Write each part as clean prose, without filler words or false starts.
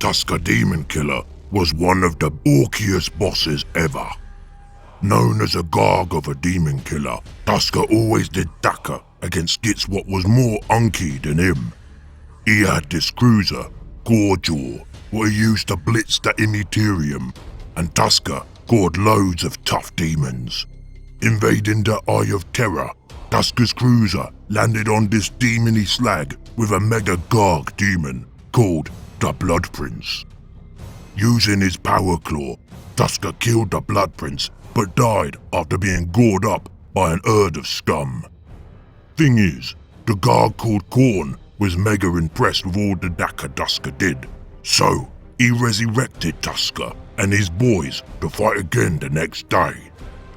Tusker Demon Killer was one of the orkiest bosses ever. Known as a Garg of a demon killer, Tusker always did Daka against gits what was more unky than him. He had this cruiser, Gorejaw, what he used to blitz the Immaterium, and Tusker gored loads of tough demons. Invading the Eye of Terror, Tusker's cruiser landed on this demony slag with a mega Garg demon called the Blood Prince. Using his power claw, Tusker killed the Blood Prince but died after being gored up by an herd of scum. Thing is, the Garg called Khorne was mega impressed with all the Daka Tusker did, so he resurrected Tusker and his boys to fight again the next day.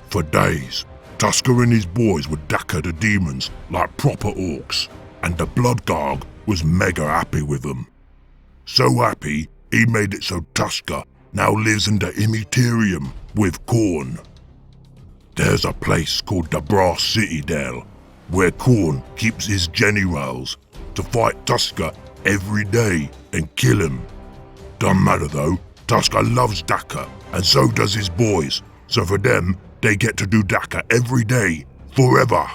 For days, Tusker and his boys would Daka the demons like proper orcs, and the Blood Garg was mega happy with them. So happy, he made it so Tusker now lives in the Immaterium with Khorne. There's a place called the Brass Citadel, where Khorne keeps his generals to fight Tusker every day and kill him. Don't matter though, Tusker loves Daka, and so does his boys, so for them, they get to do Daka every day, forever.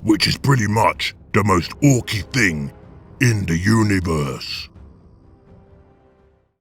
Which is pretty much the most orky thing in the universe.